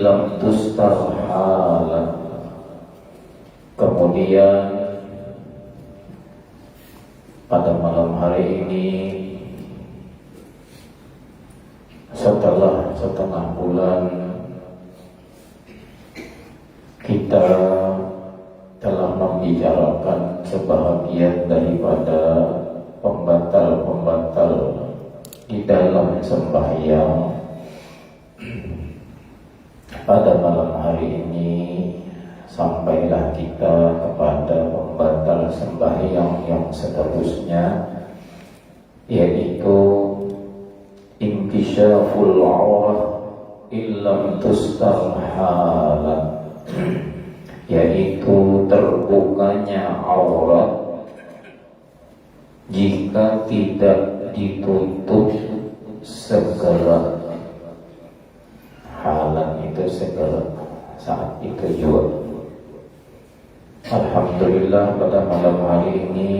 illam tustar halan. Kemudian pada malam hari ini, setelah setengah bulan kita telah membicarakan sebahagian daripada pembatal-pembatal di dalam sembahyang. Pada malam hari ini sampailah kita kepada pembatal sembahyang yang seterusnya, yaitu inkishaful aurah illam tustar halan, yaitu terbukanya aurat jika tidak ditutup segera. Halan itu segera, saat itu juga. Alhamdulillah pada malam hari ini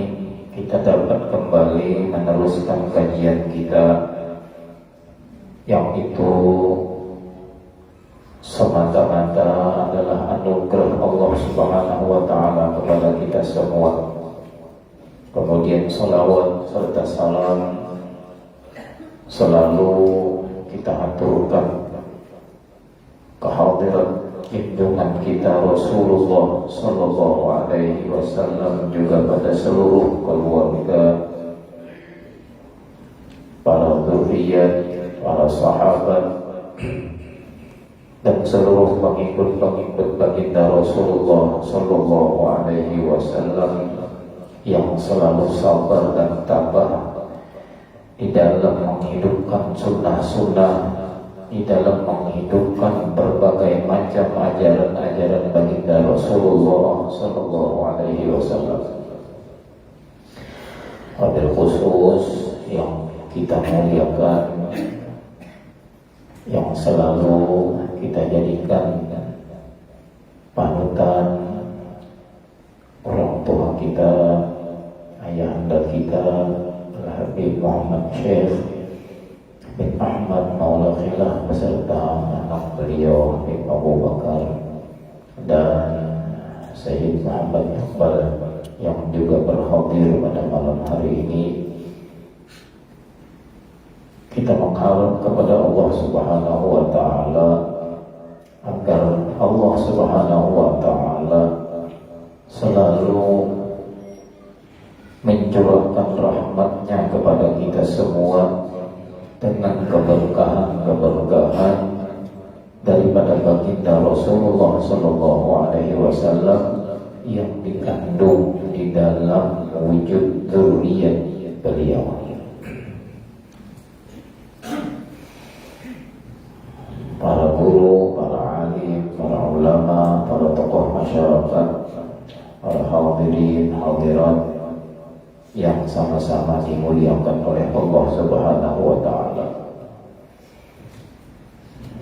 kita dapat kembali meneruskan kajian kita, yang itu semata-mata adalah anugerah Allah Subhanahu wa Ta'ala kepada kita semua. Kemudian salawat serta salam selalu kita aturkan kehadiran junjungan kita Rasulullah Sallallahu Alaihi Wasallam, juga pada seluruh keluarga, para zuriyat, para sahabat, dan seluruh pengikut-pengikut baginda Rasulullah Sallallahu Alaihi Wasallam yang selalu sabar dan tabah di dalam menghidupkan sunnah-sunnah, di dalam menghidupkan berbagai macam ajaran-ajaran baginda Rasulullah Sallallahu Alaihi Wasallam. Wabil khusus yang kita muliakan, yang selalu kita jadikan panutan, orang tua kita, ayahanda kita, Habib Muhammad Syekh bin Ahmad Maula Khilaf beserta anak beliau Habib Abu Bakar dan Sayyid Muhammad Iqbal yang juga berhadir pada malam hari ini. Kita mengharap kepada Allah Subhanahu wa Ta'ala agar Allah Subhanahu wa Ta'ala selalu mencurahkan rahmatnya kepada kita semua dengan keberkahan-keberkahan daripada baginda Rasulullah Sallallahu Alaihi Wasallam yang dikandung di dalam wujud dzurriyyah beliau. Para guru, para alim, para ulama, para tokoh masyarakat, para hadirin, hadirat yang sama-sama dimuliakan oleh Allah Subhanahu wa Ta'ala.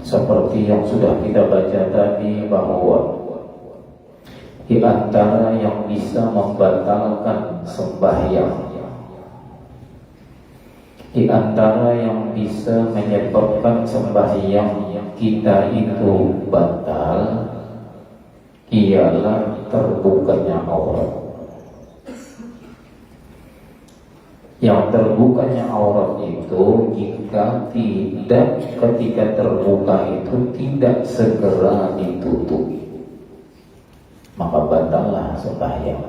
Seperti yang sudah kita baca tadi, bahwa di antara yang bisa membatalkan sembahyang, di antara yang bisa menyebabkan sembahyang kita itu batal, ialah terbukanya aurat. Yang terbukanya aurat itu jika ketika terbuka itu tidak segera ditutup, maka batallah sembahyang.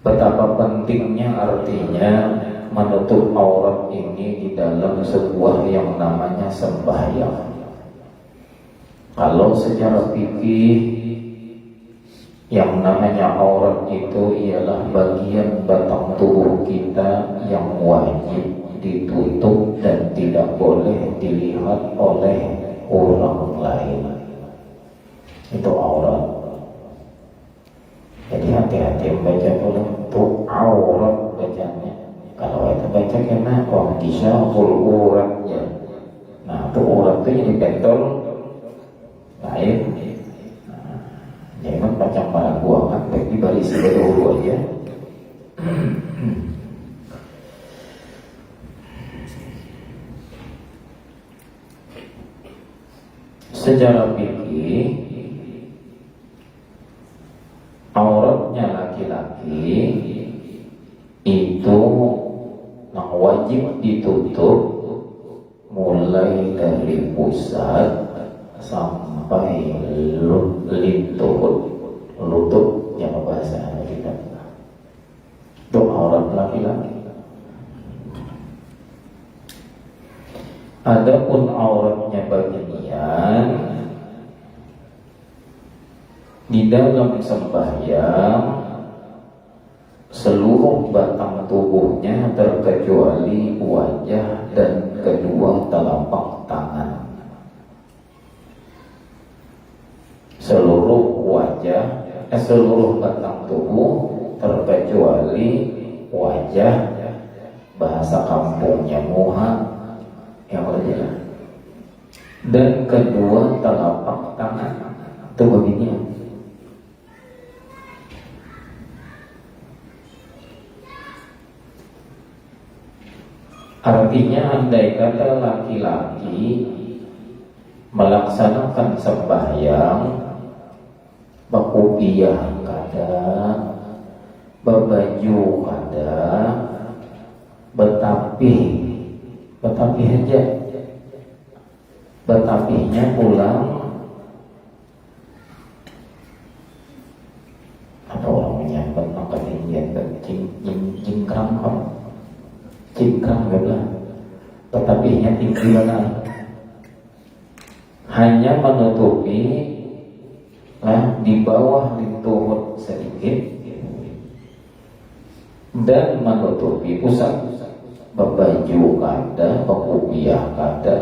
Betapa pentingnya artinya menutup aurat ini di dalam sebuah yang namanya sembahyang. Kalau secara fikih, yang namanya aurat itu ialah bagian batang tubuh kita yang wajib ditutup dan tidak boleh dilihat oleh orang lain. Itu aurat. Jadi hati-hati membaca dulu untuk aurat bacanya. Kalau itu baca kena kisahul uratnya. Nah, itu urat itu jadi pentol lain. Jangan macam barang buangan, tapi baris dulu aja. secara fikih auratnya laki-laki itu yang wajib ditutup mulai dari pusat sampai lutut yang bahasa kita itu aurat laki-laki. Adapun auratnya bagian di dalam sembahyang seluruh batang tubuhnya terkecuali wajah dan kedua telapak tangan. Seluruh batang tubuh terkecuali wajah, bahasa kampungnya muha yang berjalan, dan kedua telapak tangan. Itu begini. Artinya andai kata laki-laki melaksanakan sembahyang bakupiyah kada, babaju kada, betapih aja, betapihnya pulang apa orang menyambut angkat tinggian cingkrang gitu, betapihnya tinggi banget, hanya menutupi di bawah lintuh sedikit dan menutupi pusat, baju kada, bakupiyah kada.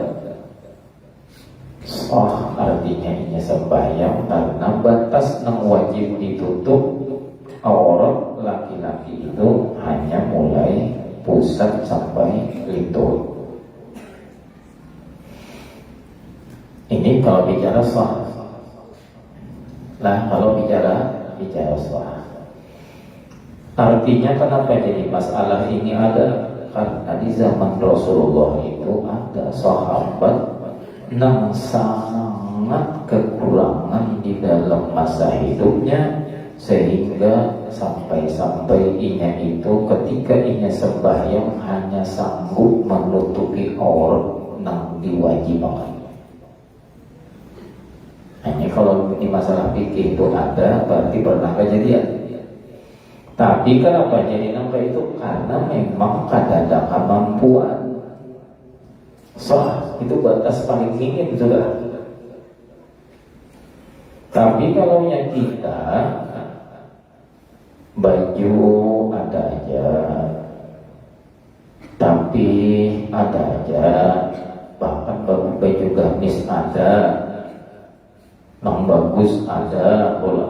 Artinya ini sembahyang karena batas yang wajib ditutup aurat laki-laki itu hanya mulai pusat sampai lintuh. Ini kalau bicara sah. Nah, kalau bicara sah. Artinya kenapa jadi masalah ini ada? Karena di zaman Rasulullah itu ada sahabat yang sangat kekurangan di dalam masa hidupnya, sehingga sampai inya itu ketika inya sembahyang hanya sanggup menutupi aurat yang diwajibkan. Hanya kalau di masalah fikih itu ada, berarti pernah kejadian. Tapi kenapa jadi nampak itu? Karena memang kadang ada kemampuan. Itu batas paling minim sudah. Tapi kalau yang kita baju ada aja, tapi ada aja, bahkan baju gamis ada, yang bagus ada pula.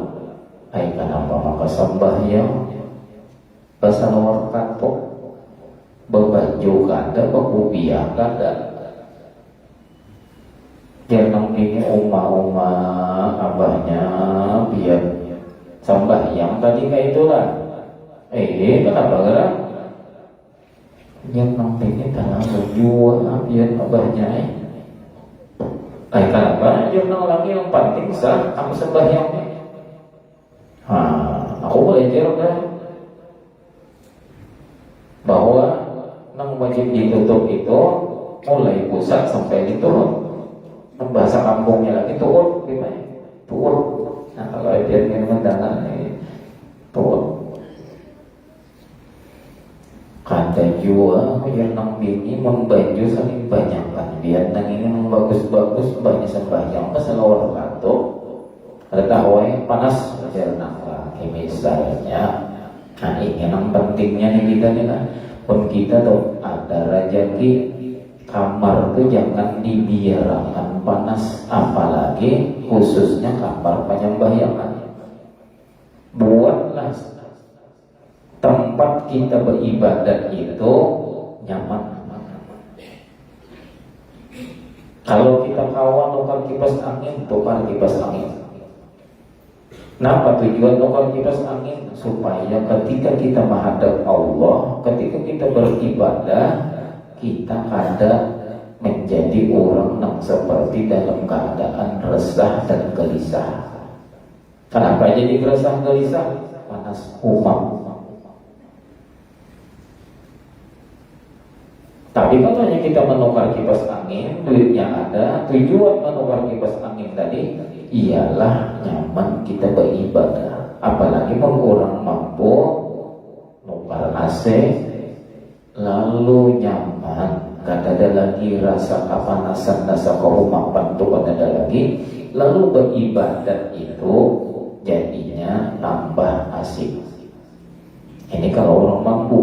Kenapa maka sembahyang bahasa nomor kapok, berbaju kada, bakupiyah kada. Jangan ini oma abahnya biar sembahyang tadi kayak itulah. Kenapa gerak? Jangan ini tanah baju biar abahnya. Kenapa? Jangan lagi yang penting sah aku sembahyangnya. Aku boleh jawab bahwa yang wajib ditutup itu mulai pusat sampai itu. Bahasa kampungnya lagi turun, gimana? Turun. Nah, kalau dia ingin mendangan turun. Kata jua yang nang bini membaju saling banyakkan. Biar nang ini bagus-bagus banyak sembahyang keselawar kanto. Ada tahu panas jarang lagi misalnya. Nah ini yang pentingnya nih kita nih lah. Pun kita tuh ada rezeki. Kamar itu jangan dibiarkan panas, apalagi khususnya kamar penyembahyangan. Buatlah tempat kita beribadat itu nyaman. Kalau kita kawan tukar kipas angin, tukar kipas angin. Kenapa tujuan tukar kipas angin? Supaya ketika kita menghadap Allah, ketika kita beribadah, kita ada menjadi orang yang seperti dalam keadaan resah dan gelisah. Kenapa jadi resah gelisah? Panas umam. Tapi kalau hanya kita menukar kipas angin, duitnya ada, tujuan menukar kipas angin tadi ialah nyaman kita beribadah. Apalagi orang mampu nukar AC, lalu nyaman, gak ada lagi rasa kepanasan, rasa kehumapan itu gak ada lagi. Lalu beribadat itu jadinya tambah asik. Ini kalau orang mampu.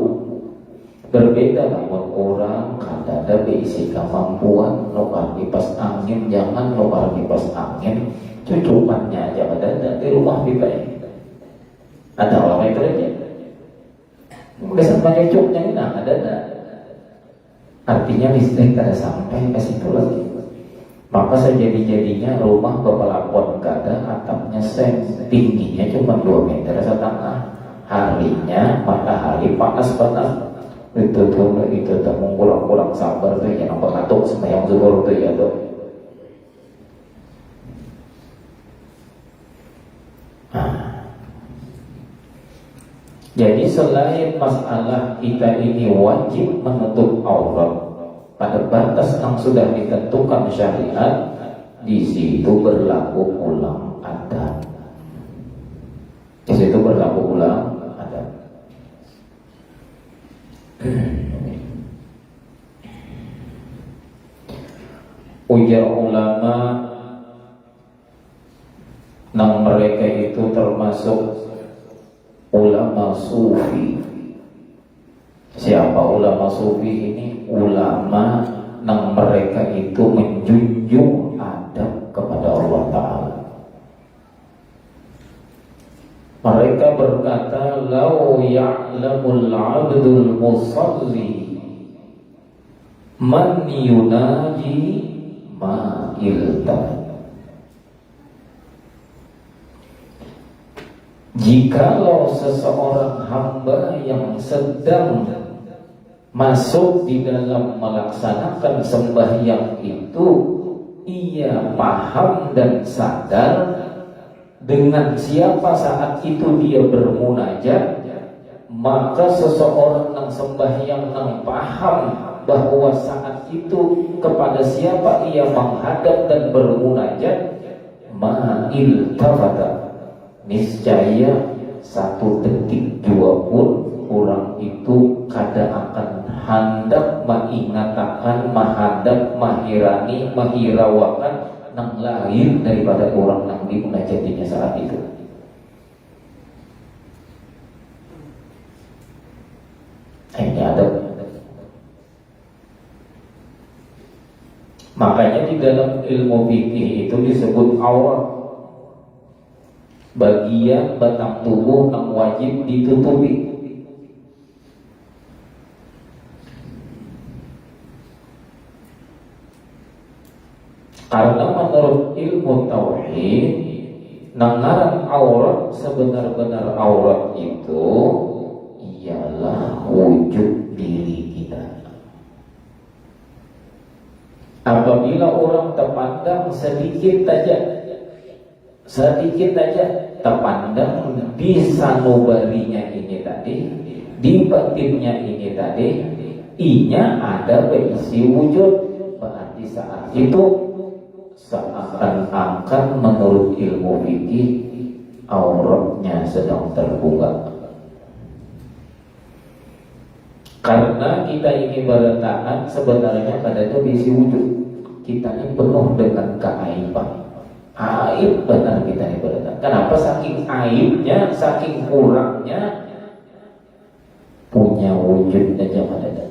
Berbeda dengan orang kada ada berisi kemampuan nukar kipas angin, jangan nukar kipas angin, cucupannya aja ada di rumah kita ini. Ada orang itu aja. Kesan pakai cuknya ini ada. Artinya listrik kada sampai ke situ lagi. Maka sejadi-jadinya rumah berpelafon kada, atapnya seng, tingginya cuma 2,5 meter. Harinya matahari panas banget. Itu tak kurang sabar tuh ya, nampak katuk sembahyang zuhur tuh ya tuh. Jadi selain masalah kita ini wajib menutup aurat pada batas yang sudah ditentukan syariat, di situ berlaku ulang adat. Di situ berlaku ulang adat. Ujar ulama nang mereka itu termasuk ulama sufi. Siapa ulama sufi ini? Ulama nang mereka itu menjunjung adab kepada Allah Ta'ala. Mereka berkata, "Lau ya'lamul 'abdul musalli man yunaji ma ilta." Jikalau seseorang hamba yang sedang masuk di dalam melaksanakan sembahyang itu, ia paham dan sadar dengan siapa saat itu dia bermunajat, maka seseorang yang sembahyang yang paham bahwa saat itu kepada siapa ia menghadap dan bermunajat, ma'il tafata, niscaya 1 detik jua pun orang itu kada akan hendak mengingatakan, menghadap, mahirani, mahirawakan yang lain daripada orang yang dimunajatinya saat itu. Ini ada. Makanya di dalam ilmu fikih itu disebut aurat, bagian batang tubuh yang wajib ditutupi. Karena menurut ilmu tauhid, nangaran aurat, sebenar-benar aurat itu ialah wujud diri kita. Apabila orang terpandang sedikit saja terpandang di sanubarinya ini tadi, di batinnya ini tadi, inya ada berisi wujud, berarti saat itu seakan-akan menurut ilmu fikih auratnya sedang terbuka. Karena kita ini bertahan sebenarnya padanya berisi wujud, kita ini penuh dengan keaiban. Aib benar kita ini bertahan. Kenapa? Saking aibnya, saking kurangnya punya wujud aja pada.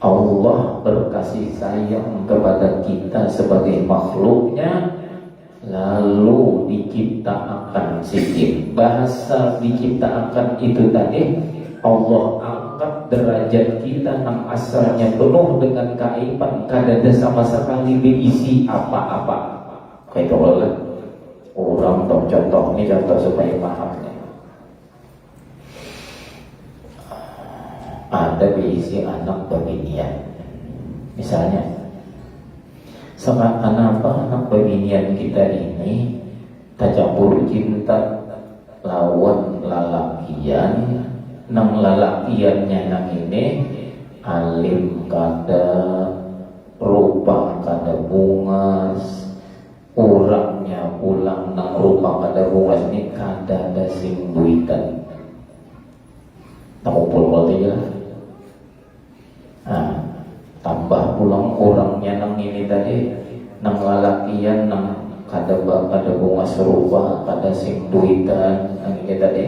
Allah berkasih sayang kepada kita sebagai makhluknya, lalu diciptakan sikit. Bahasa diciptakan itu tadi, Allah angkat derajat kita yang asalnya penuh dengan keaiban, kada ada sama sekali berisi apa-apa. Kayak itu orang contoh ini contoh supaya pahamnya. Ada berisi anak beginian, Misalnya, kenapa anak beginian kita ini tajabur cinta lawan lalakian, nang lalakiannya nang ini alim kada, rupa kada bungas, orangnya pulang nang rupa kada bungas ini kada ada sing duitan. Tampul aja. Nah, tambah pulang orangnya nang ini tadi, nang lalakian nang kada bunga serupa, kada sing duitan nang ini tadi.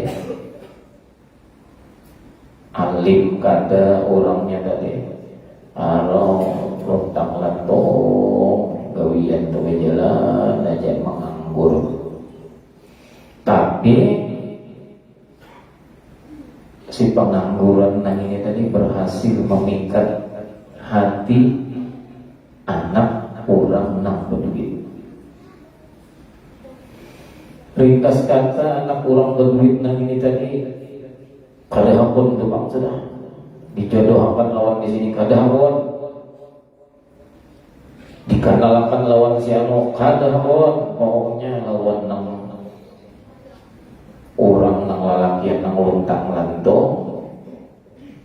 Alim kada orangnya tadi. Lontang lantong gawian tuh jalan aja menganggur. Tapi si pengangguran nang ini tadi berhasil memikat hati anak orang nang berduit. Ringkas kata anak orang berduit nang ini tadi kada hakun tuh bang sudah dijodohkan lawan di sini kada hakun, dikenalkan lawan si anu kada hakun, pokoknya lawan nang orang nang lalakian nang lontang lantong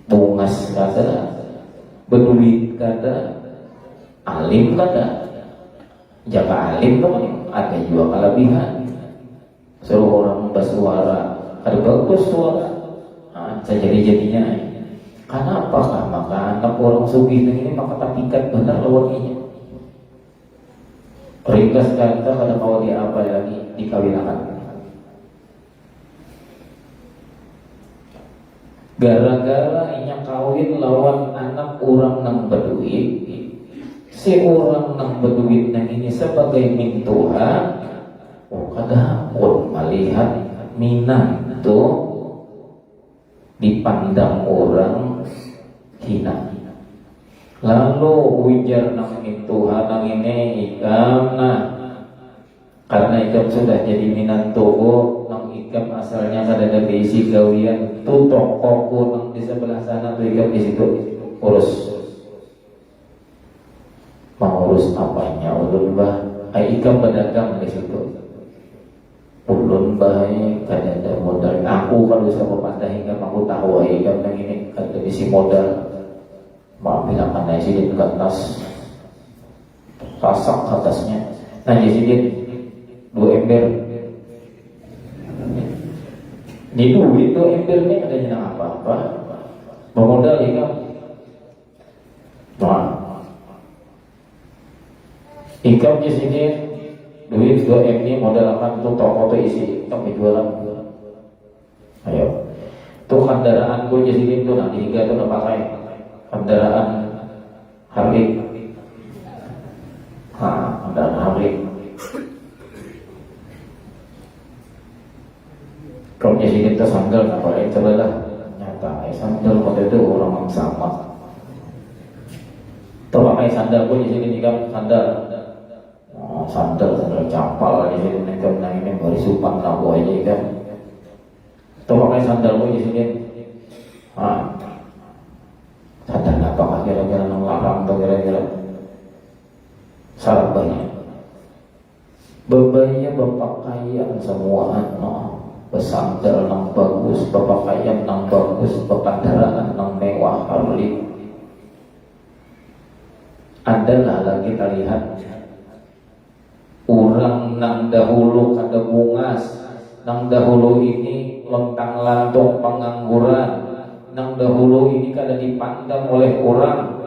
bungas kada, berduit kada, alim kada. Jaga alim kan ada juga kelebihan. Suruh orang bersuara ada bagus suara, sejadi-jadinya. Kenapa? Maka anak orang sugih ini maka tapikat benar lawan ini. Ringkas kata kada mau dia apa lagi dikawinakan. Gara-gara inya kawin lawan anak orang nang berduit, si orang nang berduit nang ini sebagai mintuha, kada pun melihat minang itu dipandang orang hina. Lalu ujar nang mintuha nang ini ikam, karena ikam sudah jadi minantu nang ikam asalnya kada ada isi gawian tu tokoku nang di sebelah sana tu ikam di situ urus. Mengurus apanya ulun bah? Ikam pedagang di situ. Ulun bah kada ada modal. Aku kalau bisa berpandai ikam aku tahu ikam nang ini kada isi modal. Mau bilang pandai sidin ke atas, rasak atasnya. Nah sidin 2 ember. Di duit itu embernya ada jenang apa-apa. Bermodal ikam. Nah, ikam di sini duit 2 M ini modal akan tuh toko tuh isi ikam jualan. Ayo, tuh kendaraan gue di sini tuh nanti tiga tuh pakai kendaraan Harley. Kendaraan Harley. Kalau jadi kita sandal apa itu adalah nyata. Sandal pada itu orang yang sama. Tuh pakai sandal pun di sini kan sandal. Sandal capal di sini kan nang ini baru supan labu aja kan. Tuh pakai sandal pun di sini. Sandal apa kira-kira nang larang atau kira-kira salah banyak. Bebannya berpakaian semua pesandal nang bagus, berpakaian nang bagus, berkendaraan nang mewah Harley. Adalah lagi kita lihat orang nang dahulu kada bungas, nang dahulu ini lontang lantung pengangguran, nang dahulu ini kada dipandang oleh orang,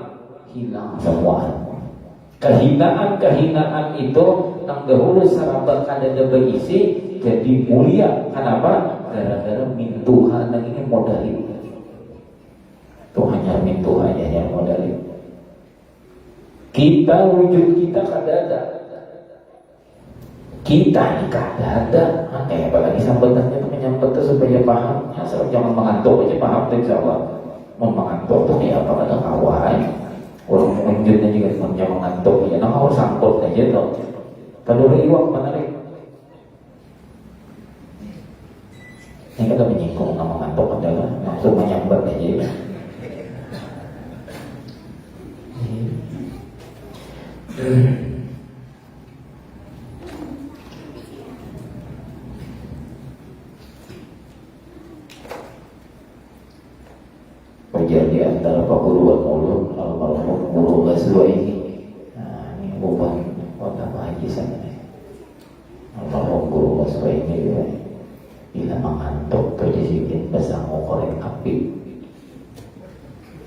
hilang semua. Kehinaan itu nang dahulu sarabat kada ada berisi jadi mulia. Kenapa? Gara-gara mintuha nang ini modalin. Itu hanya mintuha aja yang modalin. Kita wujud kita kada ada. Kita ini kada ada. Apalagi sambutannya itu menyambut itu supaya paham. Asal jangan mengantuk aja paham tuh insyaallah. Mau mengantuk tuh ya apa kada kawan. Orang mengunjutnya juga jangan mengantuk ya. Nah harus sangkut aja tuh. Kadang iwak menarik. Ini kita menyinggung nama ngantuk adalah langsung menyambat aja. Di antara perguruan mulut almarhum guru Ghazwaini. Nah, ini bukan nama haji sana. Almarhum guru Ghazwaini ya. Bila mengantuk tuh disikin bersama korek api.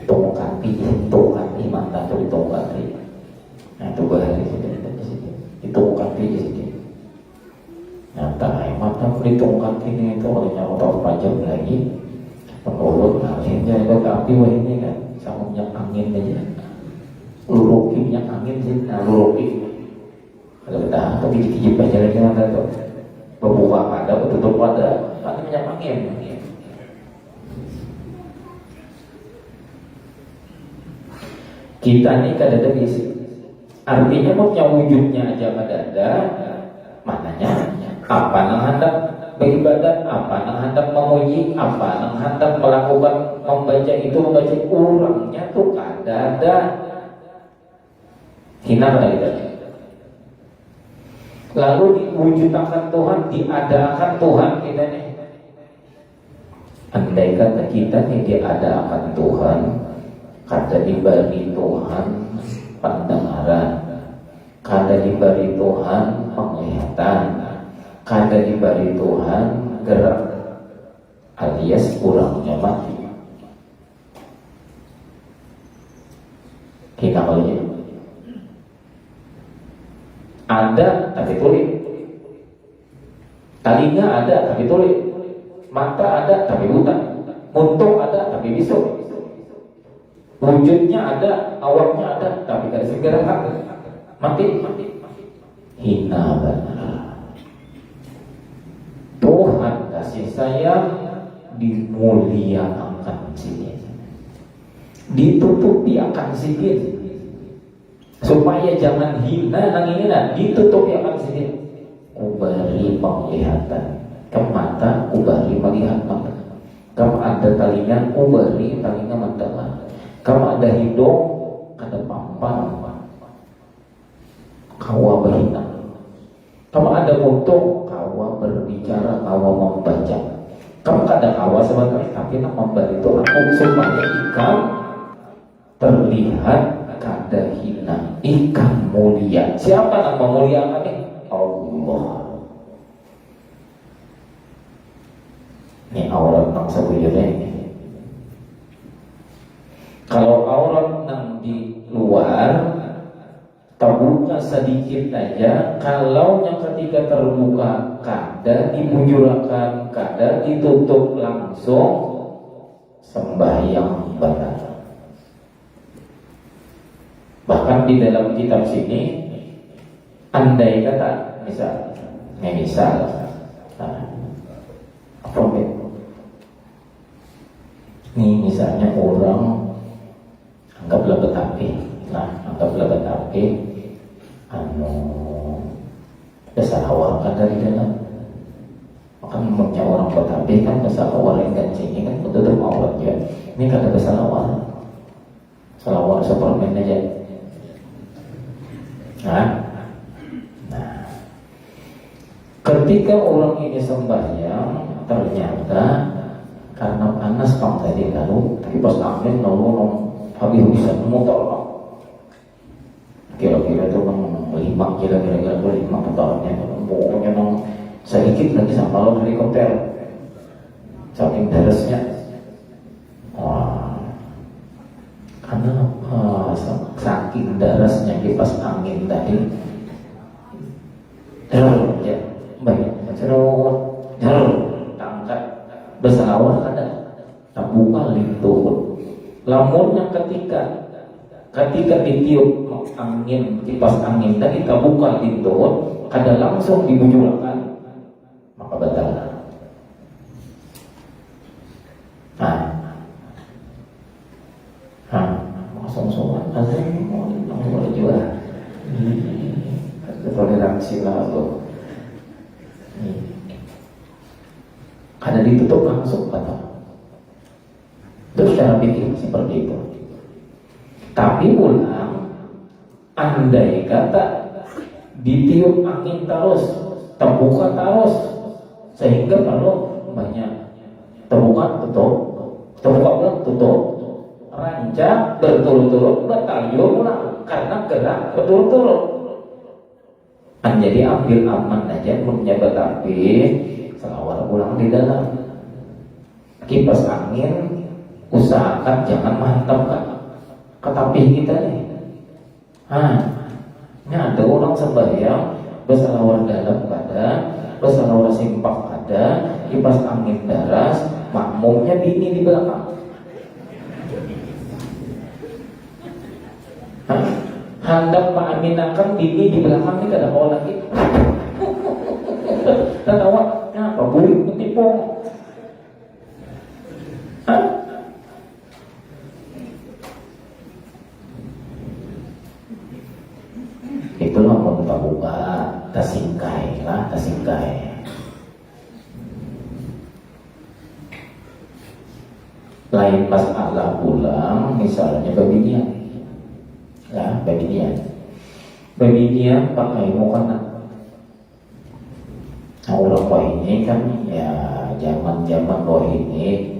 Tongkati, mata tuh ditongkati. Nah, itu bahaya di sini. Ditongkati di sini. Nah, mata ditongkati ini itu olehnya otot panjang lagi. Menurut akhirnya itu api wah ini kan sama minyak angin aja, luruki minyak angin sih, nah luruki kalau kita tapi dikijip aja lagi mana tuh berbuka ada tutup ada minyak angin. Kita ini kadang-kadang bisa artinya punya wujudnya aja ada mananya apa nang hendak beribadah, apa nang hendak memuji, apa nang hendak melakukan membaca orangnya tuh ada hina pada kita. Lalu diwujudkan Tuhan, diadakan Tuhan kita nih. Andai kata kita nih diadakan Tuhan, kata diberi Tuhan pendengaran, kata diberi Tuhan penglihatan, kada diberi Tuhan gerak alias kurangnya mati. Kita maunya ada tapi tuli, telinga ada tapi tuli, mata ada tapi buta, muntung ada tapi bisu, wujudnya ada, awaknya ada tapi kada segera mati. Hina benar. Tuhan kasih sayang dimuliakan sini, ditutupi akan sini supaya jangan hina nang ini ditutupi akan sini. Ubari penglihatan ke mata, ubari melihat mata. Kamu ada telinga, ubari telinga mata. Kamu ada hidung, ada pampang, kawa berhina. Kamu ada untung, kawa berbicara, kawa membaca. Kamu kadang kawa sebenarnya, tapi nak memberi itu aku supaya ikan terlihat kada hina, ikan mulia. Siapa yang memuliakan ini? Allah. Ini aurat nang sebujurnya ini. Kalau aurat nang di luar terbuka sedikit aja, kalau yang ketika terbuka kada dibujurakan, kada ditutup langsung, sembahyang batal. Bahkan di dalam kitab sini, andai kata misal apa ini misalnya orang anggaplah betapi, besar awal kan dari dalam, maka memangnya orang betapi kan besar awal yang gancingnya kan betul awal juga. Ini kata besar awal Superman aja. Nah, ketika orang ini sembahyang ternyata karena panas pang tadi lalu, tapi pas angin lalu habis bisa motor kira-kira itu kan 5 kira-kira 5 motornya, pokoknya sedikit lagi sama lo helikopter saking derasnya. Wah, karena saking derasnya kipas angin tadi ya banyak tangkat bersawah ada tabuka lintuh. Lamun yang ketika ditiup angin, kipas angin tadi tabuka lintuh, kada langsung dibujurkan, maka batal. Langsung soal ada mau juga toleransi lah tuh. Kada ditutup langsung batal. Terus cara pikir seperti itu. Tapi ulang andai kata ditiup angin terus, terbuka terus, sehingga kalau banyak terbuka tutup, terbuka tutup, rancang berturut-turut, bertayur ulang karena gerak berturut-turut. Jadi ambil aman aja punya tapi selawar ulang di dalam. Kipas angin usahakan jangan mantap kan ketapih kita nih. Ini ada orang sembahyang berselawar dalam ada, berselawar simpak ada, kipas angin daras, makmumnya bini di belakang. Hendak mengaminakan bini di belakang ini kada mau lagi. Tertawa, apa buik mentipong? Itulah mau buka tasingkai lah, tasingkai. Lain pas Allah pulang, misalnya babinian, ya babinian pakai mukena. Nah, orang tua ini kan ya zaman bawah ini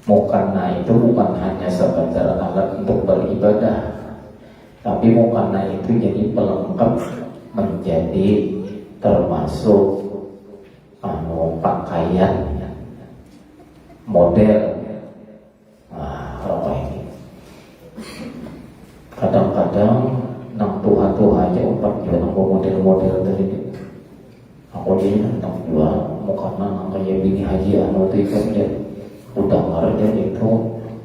mukena itu bukan hanya sekedar alat untuk beribadah, tapi mukena itu jadi pelengkap, menjadi termasuk pakaian model. Orang ini kadang-kadang nang tuha aja umpat juga nang model tadi. Aku dia nang jual mukana nang kayak bini haji anu itu kan dia udah ngarep itu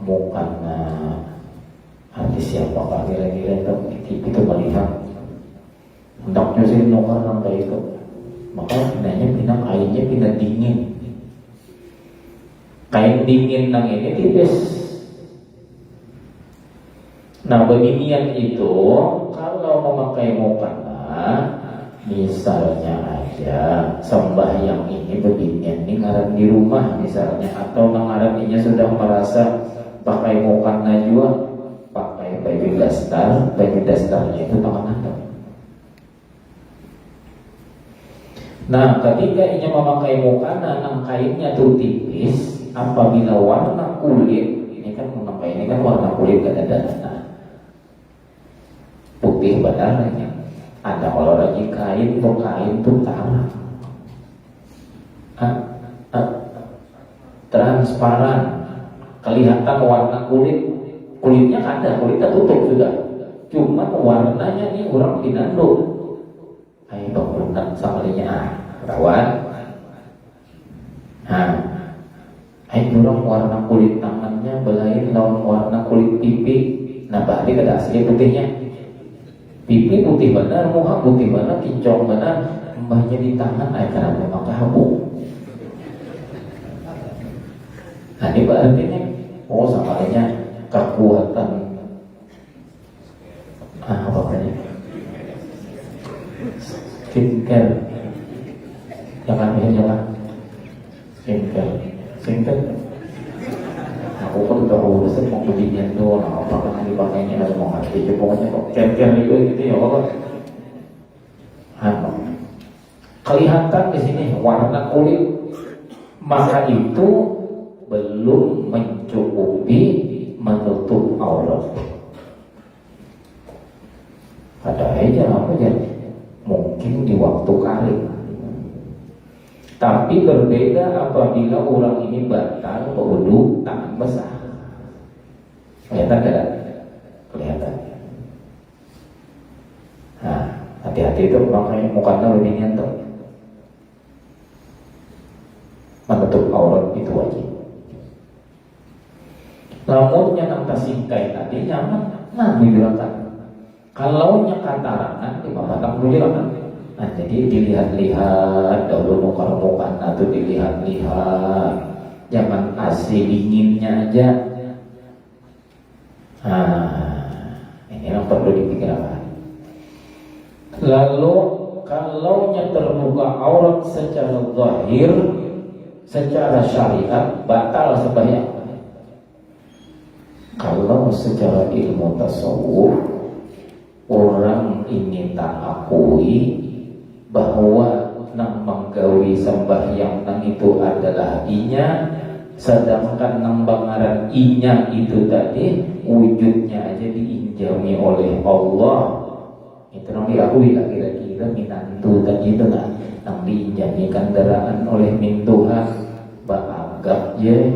mukana artis siapa kira-kira itu melihat hendaknya sih nukar nang kayak itu. Maka pindahnya pindah kainnya pindah dingin. Kain dingin nang ini tipis. Nah, beginian itu kalau memakai mukena, misalnya aja sembahyang ini beginian ini ngaran di rumah misalnya, atau ngaran ini sudah merasa pakai mukena juga, pakai baju dasarnya itu tangan atas. Nah, ketika ini memakai mukena nang kainnya tuh tipis, apabila warna kulit ini kan memakai ini kan warna kulit kadang-kadang putih badannya. Ada kalau lagi kain tuh tanah transparan, kelihatan warna kulitnya ada, kulitnya tutup sudah, cuma warnanya nih orang dinandung. Ayo bangunan samalinya rawan. Ayo orang warna kulit tangannya belain lawan warna kulit pipi. Nah, berarti kada asli putihnya. Pipi putih benar, muka putih benar, kincong benar, mbahnya di tangan karena memang kehabu. Nah, ini berarti samanya kekuatan apa namanya skincare, jangan skincare. Aku pun udah urusan mau belinya doang, apakah yang dipakainya harus mau hati, pokoknya kok skincare itu gitu ya Allah. Kelihatan di sini warna kulit, maka itu belum mencukupi menutup aurat. Padahal apa ya? Mungkin di waktu kering. Tapi berbeda apabila orang ini batal berwudu tangan basah. Kelihatan tidak? Kelihatan. Nah, hati-hati itu makanya mukanya lebih nyentuh. Menutup aurat itu wajib. Namun yang tasingkai tadi nyaman, dibilang. Kalau nyakatarangan di batang dibilang. Nah, jadi dilihat-lihat dahulu muka-mukaan atau dilihat-lihat, jangan AC dinginnya aja. Ini yang perlu dipikirkan. Lalu kalau terbuka aurat secara zahir, secara syariat batal sembahyang. Kalau secara ilmu tasawuf orang ini tak akui bahwa nang menggawi sembahyang nang itu adalah inya, sedangkan nang bangaran inya itu tadi wujudnya aja diinjami oleh Allah. Itu nang diakui lah kira-kira minantu tadi itu nang diinjami kendaraan oleh min Tuhan baagap je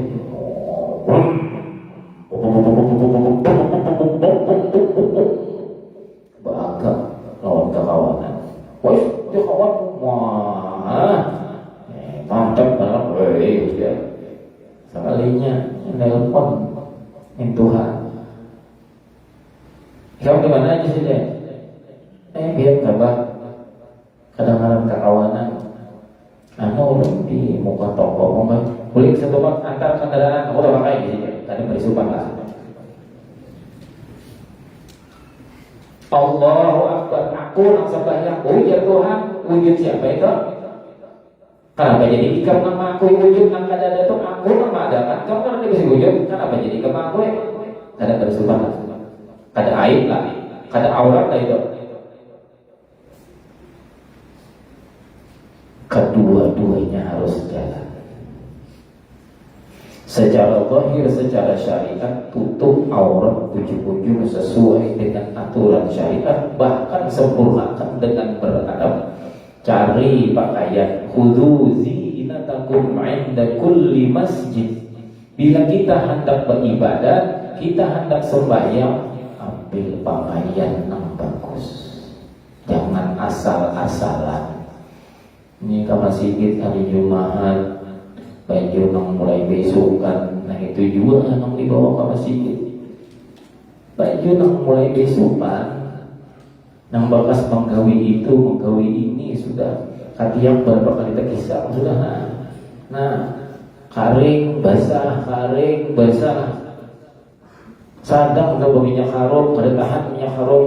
baagap lawan kekawanan. Woi, dia kawan wah, mantap banget, ya. Sekalinya nelpon min Tuhan. Kamu di mana aja sih deh? Biar kabar. Kadang-kadang kekawanan. Anu di muka toko, boleh sebuah antar kendaraan. Aku tak pakai gitu ya. Tadi berisupan lah. Allahu Akbar. Aku nak sembahyang. Ya Tuhan, wujud siapa itu? Kenapa jadi ikam nama aku wujud nang kada ada tu aku nama ada kan? Kamu kan ada bisa wujud. Kenapa jadi ikam aku? Kada berisupan lah. Kada aib lah. Kada aurat lah itu. Kedua-duanya harus jalan. Secara zahir, secara syariat tutup aurat ujung-ujung sesuai dengan aturan syariat, bahkan sempurnakan dengan beradab. Cari pakaian khudhu zinatakum 'inda kulli masjid. Bila kita hendak beribadah, kita hendak sembahyang, ambil pakaian yang bagus. Jangan asal-asalan. Ini ke masjid hari Jumat, baju nang mulai besokan, nah itu juga nang dibawa ke masjid. Baju nang mulai besokan, nang bakas menggawi itu, menggawi ini sudah katiang berapa kali terkisah sudah. Nah, kering basah, sadang udah minyak harum, kada tahan minyak harum.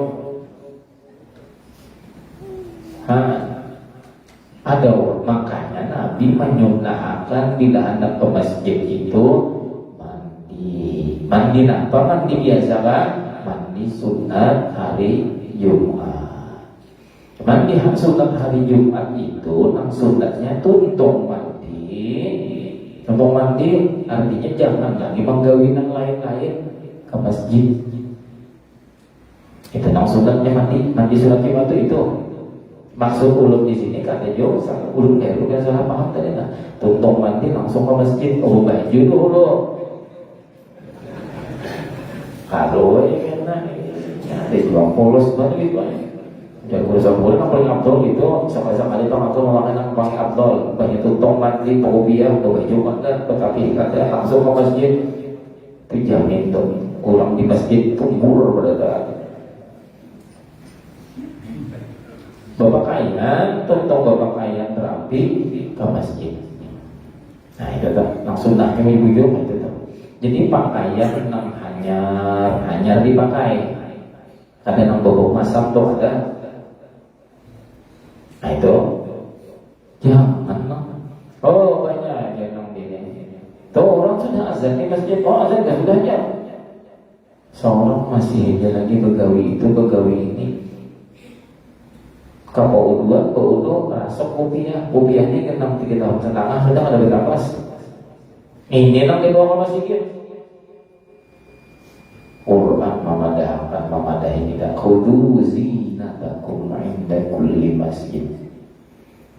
Ada makanya Nabi menyunahkan bila hendak ke masjid itu mandi apa? Mandi biasa kan? Mandi sunat hari Jumat. Mandi sunat hari Jumat itu nang sunatnya tuntung mandi. Tuntung mandi artinya jangan lagi menggawi nang lain-lain ke masjid. Itu nang sunatnya mandi sunat Jumat itu. Maksud ulun di sini kata Jo, ulun kayak lu kan salah paham tadi nah. Tuntung mandi langsung ke masjid, baju dulu. Kalau ini kan ada jual polos banget gitu. Jadi urusan boleh yang paling abdul itu sama-sama ada orang abdul memakan yang paling abdul. Banyak tuntung mandi, pokoknya baju mana, tetapi kata langsung ke masjid. Itu jamin tuh orang di masjid tumbur pada saat. Berpakaian, tuntung berpakaian terapi ke masjid. Nah itu tuh, langsung nah yang ibu itu tuh. Jadi pakaian nang hanyar dipakai. Ada nang bobok masam tuh ada. Nah itu, jangan nang. Oh banyak yang nang ini. Tuh orang sudah azan di masjid, azan dah sudah ya. Seorang masih aja lagi begawi itu, begawi ini. Kalau udua rasok kopiahnya kan 3 tahun setengah sudah ada berapa? Ini nang dibawa ke masjid. Quran memadahi kita khudhu zinatakum 'inda kulli masjid.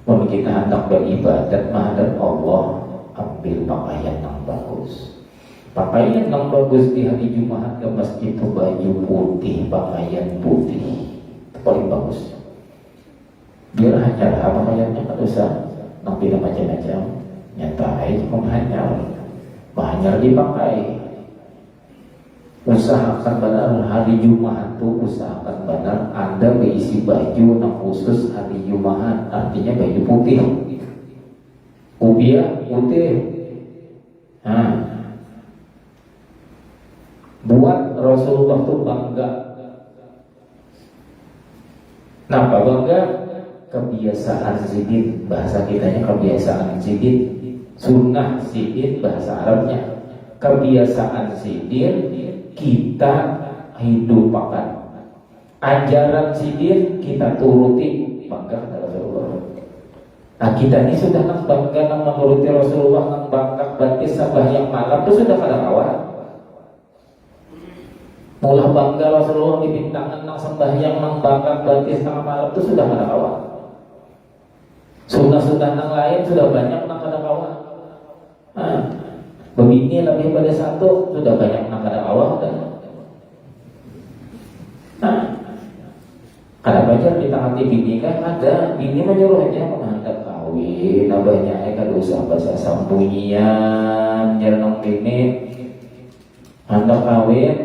Kalau kita hendak beribadat menghadap Allah, ambil pakaian yang bagus. Pakaian yang bagus di hari Jumat ke masjid itu baju putih, pakaian putih, itu paling bagus. Biar hanyar pakaiannya nggak usah nampil macam-macam, nyantai cuma hanyar dipakai. Usahakan benar hari Jumat itu, usahakan benar Anda berisi baju yang khusus hari Jumat, artinya baju putih, kopiah putih. Buat Rasulullah itu bangga. Kenapa bangga? Kebiasaan zikir, bahasa kitanya kebiasaan zikir, sunnah zikir bahasa Arabnya. Kebiasaan zikir kita hidupkan. ajaran sidin kita turuti, bangga kepada Rasulullah. Nah kita ini sudah nang bangga nang menuruti Rasulullah, nang bangga batis sembahyang malam itu sudah kada kawan. Mulah bangga Rasulullah dibintangan nang sembahyang nang bangga batis tengah malam itu sudah kada kawan. Sunnah-sunnah nang lain sudah banyak nang kada kawan. Nah, begini lebih pada satu sudah banyak nang kada kawan dan. Nah, ada baca di tangan bini kan ada bini menyuruh aja menghantar kawin, abahnya kan usah bahasa sambunyian, jangan bini hantar kawin.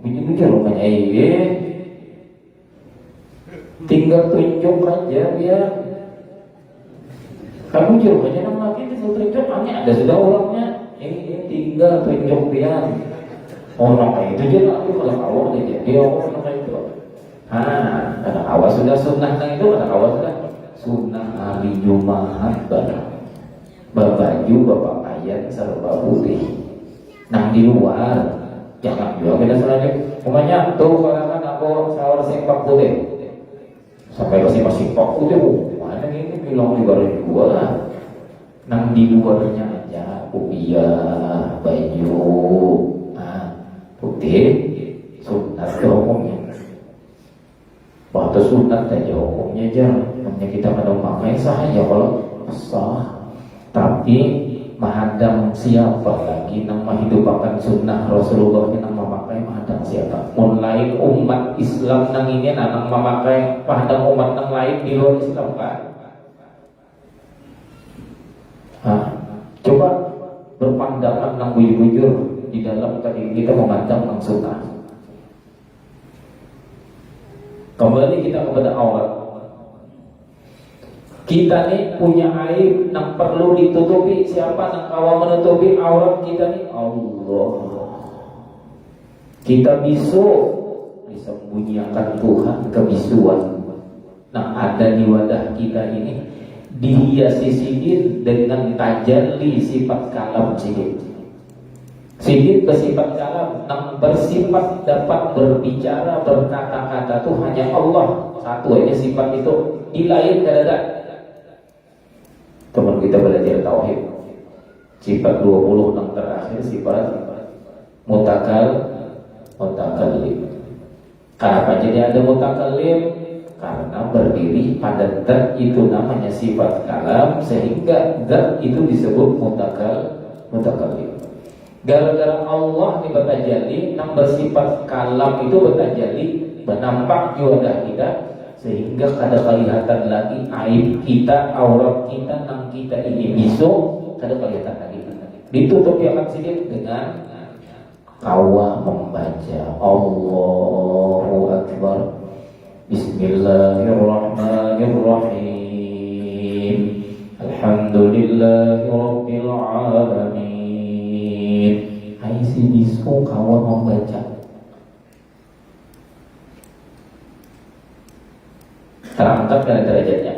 Begitu rupanya tinggal tunjuk aja biar kamu jauh aja nama lagi tinggal tunjuk hanya ada sudah orangnya ini tinggal tunjuk biar orang itu dia aku kalau awal dia orang kayak itu. Kata awal sudah sunnah itu kata awal sudah sunnah hari Jumat berbaju bapak ayat serba putih nang di luar. Jangan juga kita selanjutnya umumnya tuh kalau kan aku sahur simpak putih sampai masih simpak putih mana ini bilang di luar juga nang di luarnya aja kupiah baju putih sunat ke hukumnya waktu sunat aja hukumnya aja namanya kita kadang pakai sah aja kalau sah tapi mahadang siapa lagi nang menghidupkan sunnah Rasulullah yang memakai mahadang siapa? Mulai umat Islam nang ini nang memakai mahadang umat nang lain di luar Islam kan? Coba berpandangan nang bujur di dalam tadi kita memandang nang sunnah. Kembali kita kepada awal. Kita nih punya aib yang perlu ditutupi. Siapa yang kawan menutupi aurat kita nih? Allah. Kita bisu disembunyikan Tuhan kebisuan. Nah ada di wadah kita ini dihiasi sidin dengan tajalli sifat kalam sidin. Sidin bersifat kalam yang bersifat dapat berbicara berkata-kata itu hanya Allah. Satu aja sifat itu. Di lain tidak. Teman kita belajar tauhid sifat 20 yang terakhir sifat mutakallim. Kenapa jadi ada mutakallim? Karena berdiri pada zat itu namanya sifat kalam sehingga zat itu disebut mutakallim. Gara-gara Allah ini bertajalli yang bersifat kalam itu bertajalli bernampak di wadah kita sehingga kada kelihatan lagi aib kita, aurat kita, nang kita ini bisu kada kelihatan lagi. Ditutup yang sedikit dengan kawa membaca Allahu Akbar, Bismillahirrahmanirrahim, Alhamdulillahirabbil alamin. Hai si bisu kawa membaca. Terangkat karena derajatnya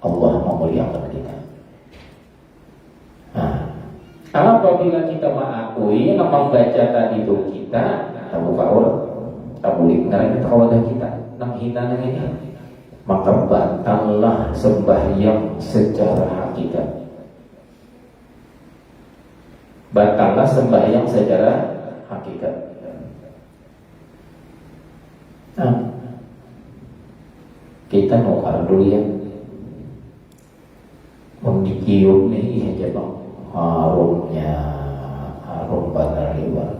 Allah memuliakan kita. Apabila kita mengakui membaca tadi itu kita tabu kaur tabu karena kita kawadah kita nang hina ini maka batallah sembahyang secara hakikat. Batallah sembahyang secara hakikat. Kita nukar dulu ya mendicium nih aja bang harum banget liwat.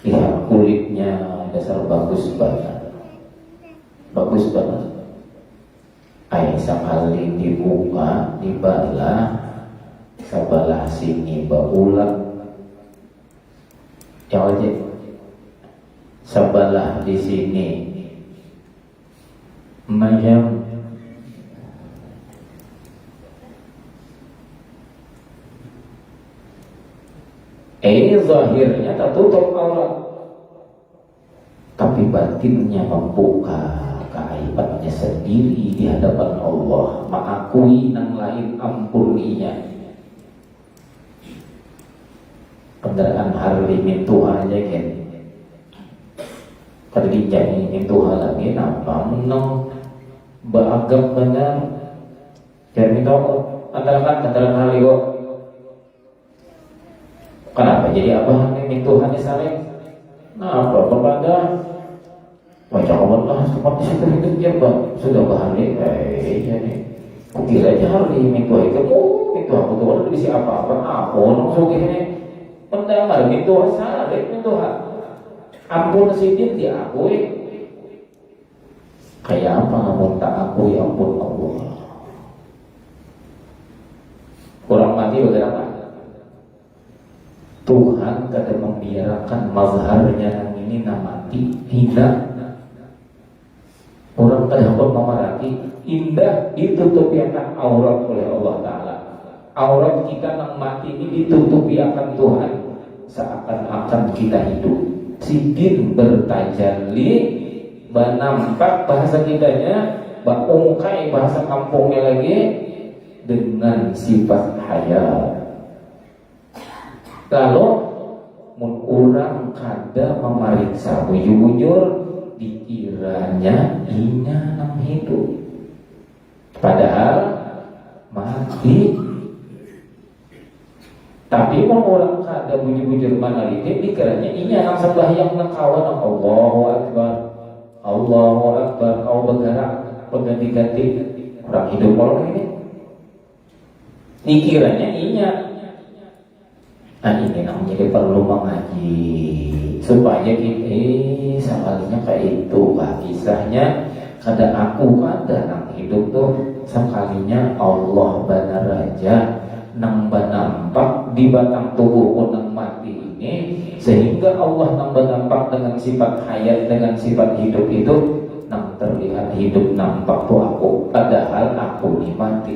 Lihat kulitnya dasar bagus banget air sekali dibuka dibalah sebelah sini baulat ya aja sebelah di sini macam zahirnya tertutup aurat tapi batinnya membuka keaibannya sendiri di hadapan Allah, mengakui yang lain ampuninya. Kendaraan hari min Tuhan aja kan kada dijadiin Tuhan lagi napa menang beragam benar jadi minta antara hal itu kenapa jadi apa ini Tuhan saling nah apa kepada baca Allah seperti situ hidup dia sudah bahari jadi kukira aja harus diminta kamu itu aku tuh ada di apa-apa aku langsung ini pendengar itu salah itu ampun sedikit diakui kayak apa namun tak akui ampun Allah kurang mati bagaimana Tuhan kadang membiarkan mazharnya yang ini mati hina orang kadang pun memarati indah ditutupi akan aurat oleh Allah Ta'ala aurat kita yang mati ini ditutupi akan Tuhan seakan-akan kita hidup sidin bertajalli nampak bahasa kitanya ungkai bahasa kampungnya lagi dengan sifat hayat lalu orang kada memeriksa bujur-bujur dikiranya inya nang hidup padahal mati tapi orang kada bujur-bujur manaliti dikiranya inya nang sembahyang nang kawan Allahu Akbar Allahu Akbar kau bergerak berganti-ganti orang hidup orang ini dikiranya inya nah ini namanya perlu mengaji supaya kita sekalinya kayak itu kisahnya kada aku kada nang hidup tuh sekalinya Allah benar aja nang nampak di batang tubuh nang mati ini sehingga Allah nang nampak dengan sifat hayat dengan sifat hidup itu nang terlihat hidup nampak tuh aku padahal aku ini mati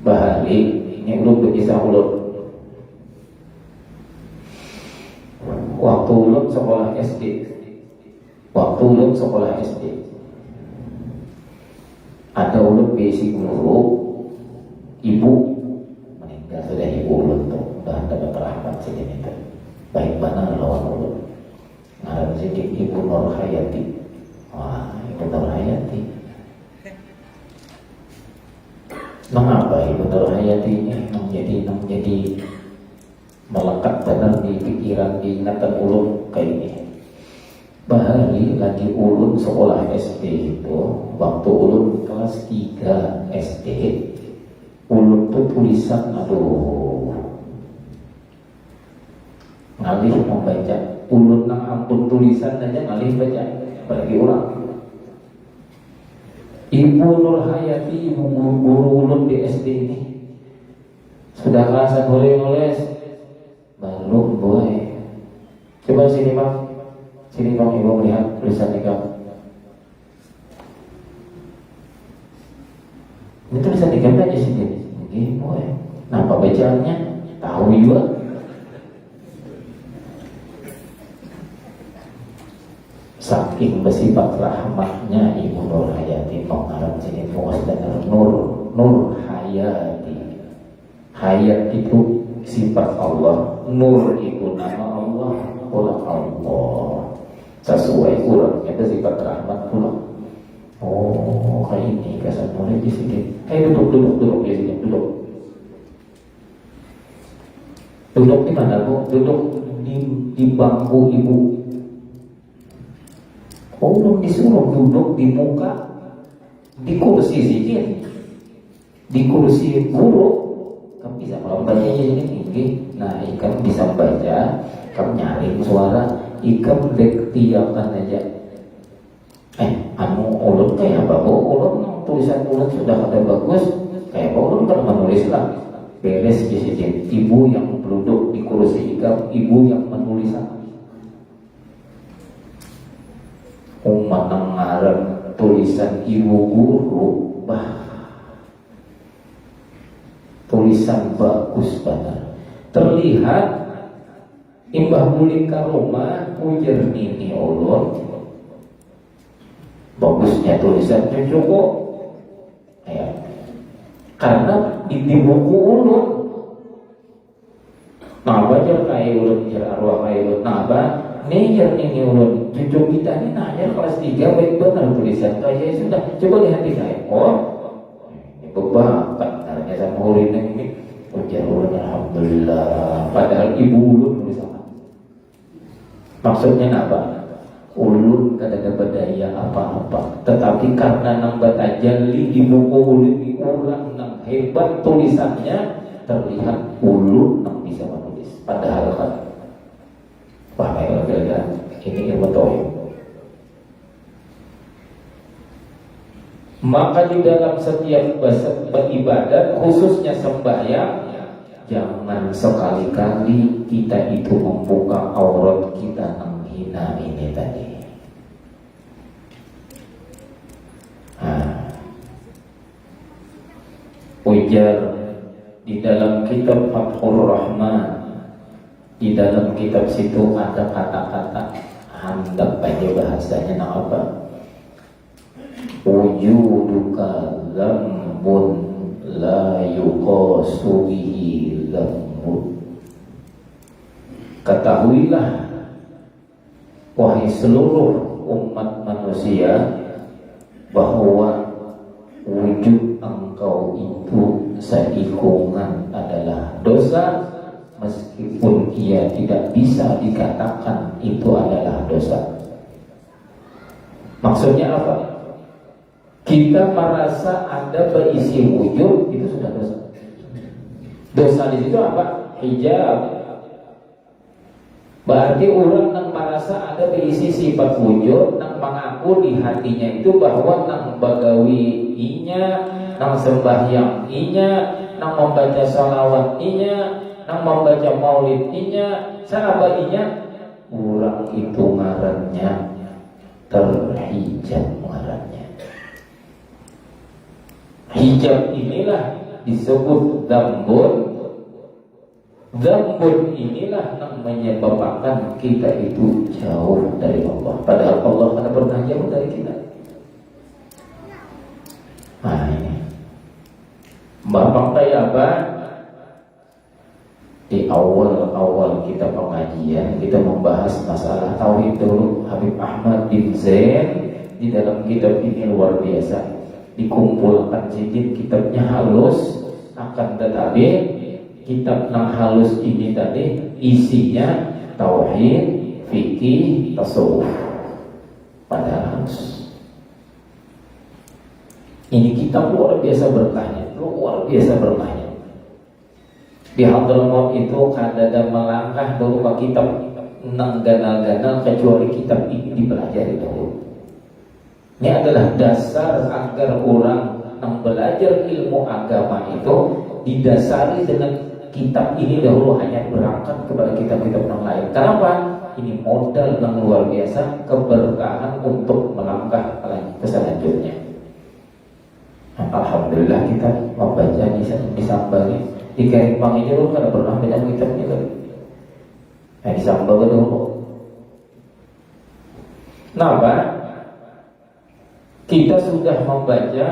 bahari ini ulun berkisah ulun waktu ulun sekolah SD ada ulun basic guru ibu meninggal sudah ibu ulun tuh udah ada terakhir segini tuh baik mana lawan ulun ngaran sedikit Ibu Nur Hayati wah Ibu Nur Hayati mengapa Ibu Nur Hayati ini menjadi melekat benar di pikiran di ingatan ulun kayak ini bahari lagi ulun sekolah SD itu waktu ulun kelas 3 SD ulun tuh tulisan aduh ngalih membaca ulun nang ampun tulisan aja ngalih baca apalagi orang Ibu Nur Hayati ibu guru ulun di SD ini sudah rasa boleh nulis belum boleh coba sini bang ibu melihat tulisan kamu ini tulisan kamu aja sendiri mungkin boleh nampak bacaannya tahu juga saking bersifat rahmatnya Ibu Nur Hayati pengarang sini fokus dan Nur Hayati hayat itu sifat Allah nur itu nama Allah Allah sesuai kurangnya itu sifat rahmat pula oh kayak ini kesan mulai di sini duduk di sini duduk di mana bu duduk di bangku ibu belum disuruh duduk di muka di kursi sedikit di kursi guru kamu bisa kalau bacanya ini tinggi nah kamu bisa baca kamu nyaring suara kamu dektiakan aja ulun kayak apa bu ulun tulisan ulun sudah ada bagus kayak apa ulun kan menulis lah beres di sini ibu yang duduk di kursi ibu yang menulis umat ngarang tulisan ibu guru tulisan bagus banget terlihat imbah mulik ke rumah ujar ini ulun bagusnya tulisannya cukup karena di buku ulun Napa jar kai ulun jar arwah kai ulun napa nih jar ini ulun cucu kita ini nanya kelas 3 baik benar tulisan saya sudah coba lihat di saya ini bebakat caranya sama ulun ini ujar ulun alhamdulillah padahal ibu ulun tulisan maksudnya apa ulun kada ada daya apa-apa tetapi karena nambah tajalli di buku ulun di orang nang hebat tulisannya terlihat ulun nang bisa menulis padahal kan wah kira-kira ini ilmu tauhid. Maka di dalam setiap beribadat khususnya sembahyang jangan sekali-kali kita itu membuka aurat kita menghina ini tadi. Ujar di dalam kitab Fathur Rahman, di dalam kitab situ ada kata-kata hendak baca bahasanya apa? Wujuduka dzambun la yuqasu bihi dzambun. Ketahuilah wahai seluruh umat manusia bahwa wujud engkau itu seikungan adalah dosa meskipun ia tidak bisa dikatakan itu adalah dosa. Maksudnya apa? Kita merasa ada berisi wujud itu sudah dosa. Dosa di situ apa? Hijab. Berarti orang yang merasa ada berisi sifat wujud, yang mengaku di hatinya itu bahwa yang bagawi inya, yang sembahyang inya, yang membaca salawat inya, yang membaca maulid inya, sahabat inya, orang itu ngarannya terhijab ngarannya. Hijab inilah disebut dzambun. Dzambun inilah yang menyebabkan kita itu jauh dari Allah. Padahal Allah tidak pernah jauh dari kita. Nah ini Bapak kayak apa? Di awal-awal kita pengajian kita membahas masalah tauhid dulu. Habib Ahmad bin Zain di dalam kitab ini luar biasa. Dikumpulkan sedikit kitabnya halus, akan tetapi kitab yang halus ini tadi isinya tauhid, fikih, tasawuf. Padahal halus. Ini kitab luar biasa berkahnya, luar biasa berkahnya. Di Hadramaut itu kadada melangkah dulu ke kitab nang ganal-ganal kecuali kitab ini dipelajari dahulu. Ini adalah dasar agar orang yang belajar ilmu agama itu didasari dengan kitab ini dahulu, hanya berangkat kepada kitab-kitab yang lain. Kenapa? Ini modal yang luar biasa, keberkahan untuk melangkah ke selanjutnya. Alhamdulillah kita membaca di Sambal di Karimpang ini loh, kada pernah baca kitabnya kan. Di Sambal dulu. Kenapa? Kita sudah membaca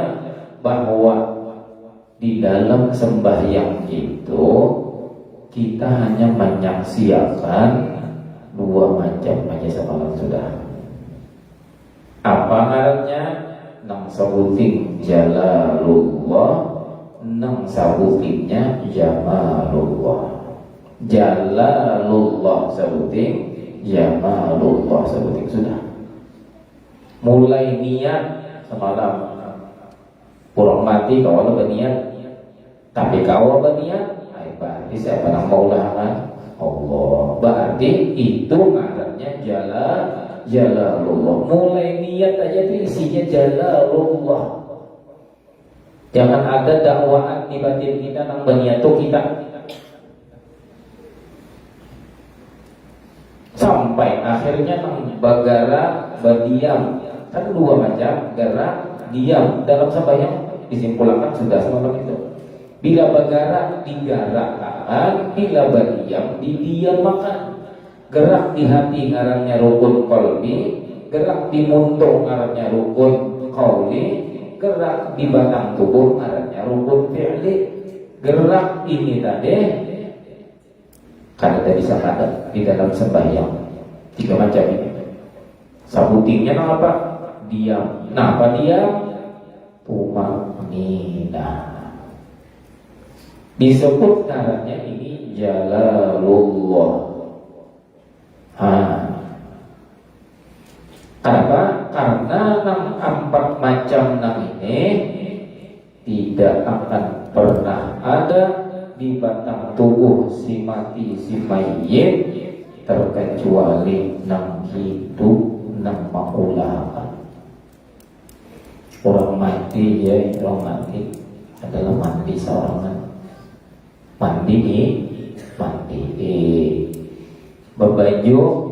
bahwa di dalam sembahyang itu kita hanya menyaksikan dua macam aja semalam sudah. Apa ngarannya? Nang sabuting jalalullah, nang sabutingnya jamalullah. Jalalullah sabuting, jamalullah sabuting sudah. Mulai niat semalam kurang mati kalau berniat, tapi kalau berniat berarti siapa yang maulah kan Allah, berarti itu maknanya jalalullah. Mulai niat aja itu isinya jalalullah. Jangan ada dakwaan di batin kita yang berniat tuh kita sampai akhirnya nang bagara berdiam. Kan dua macam, gerak, diam. Dalam sembahyang disimpulkan sudah semalam itu. Bila bergerak digerakkan, bila berdiam didiamkan. Gerak di hati ngarannya rukun qalbi, gerak di muntuk ngarannya rukun qauli, gerak di batang tubuh ngarannya rukun fi'li. Gerak ini tadi Karena tadi saya di dalam sembahyang 3 macam ini. Sabutingnya apa? Diam. Nah, apa diam? Tumanina. Disebut caranya ini Jalalullah. Kenapa? Karena 4 macam ini tidak akan pernah ada di batang tubuh si mati si mayit terkecuali 6 hidup 6 maulakan. Orang mati orang mati adalah mandi seorang mandi berbaju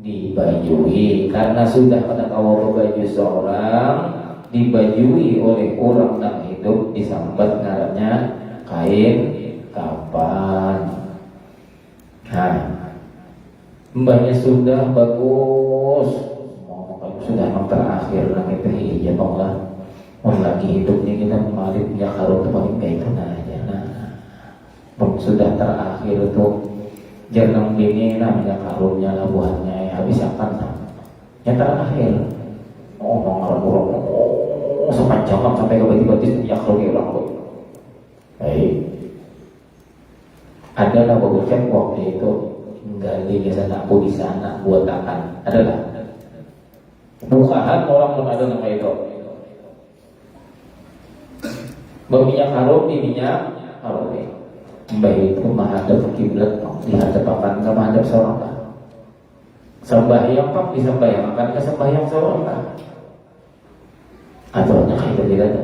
dibajui, karena sudah pada awal berbaju seorang dibajui oleh orang yang hidup disambat ngarannya kain kapan. Mbaknya sudah bagus, sudah yang terakhir nang itu ya Allah. Lagi hidupnya kita malih punya karun paling kayak itu aja. Sudah terakhir itu jangan ini namanya karunnya lah buahnya habis akan yang terakhir orang sepanjang sampai ke bati-bati ya kalau dia orang baik adalah bagusnya waktu itu gali ke sana aku di sana buat akan adalah bukaan orang pun ada nama itu berminyak harum di minyak harum baik itu menghadap kiblat dihadap akan ke menghadap seorang kan sembahyang pak disembahyang akan ke sembahyang seorang kan aturannya itu tidak ada.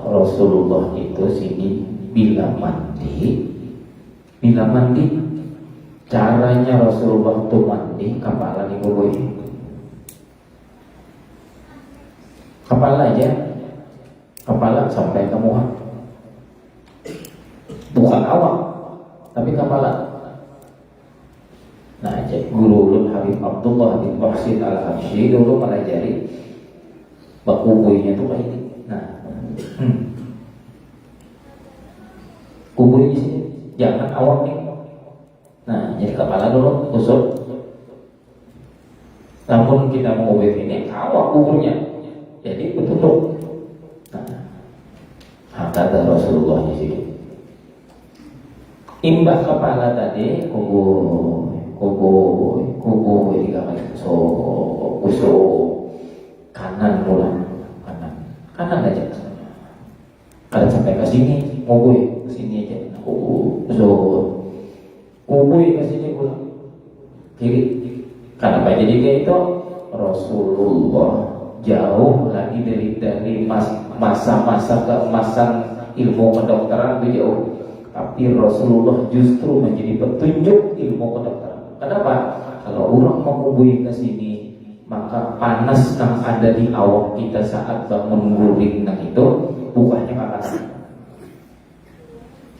Rasulullah itu sini bila mandi caranya Rasulullah itu mandi kepala dibubui kepala aja kepala sampai ke muka bukan awak tapi kepala. Nah, Guru Ulun Habib Abdullah bin Muhsin Al-Habsyi dulu mengajari kubuinya itu kayak ini. Nah, kubui di sini jangan awak nih. Nah, jadi kepala dulu usut. Namun kita mau kubui ini awak kubunya, jadi betul. Nah, kata Rasulullah di sini. Imbah kepala tadi kubu tiga kali usuk kanan pulang kanan aja kalau sampai ke sini ngubui ke sini aja usuk ngubui ke sini pulang kiri. Kenapa jadi kayak itu? Rasulullah jauh lagi dari masa-masa keemasan ilmu kedokteran itu jauh. Tapi Rasulullah justru menjadi petunjuk ilmu kedokteran. Kenapa? Kalau orang menghubungi ke sini, maka panas yang ada di awak kita saat bangun guling itu bukannya akan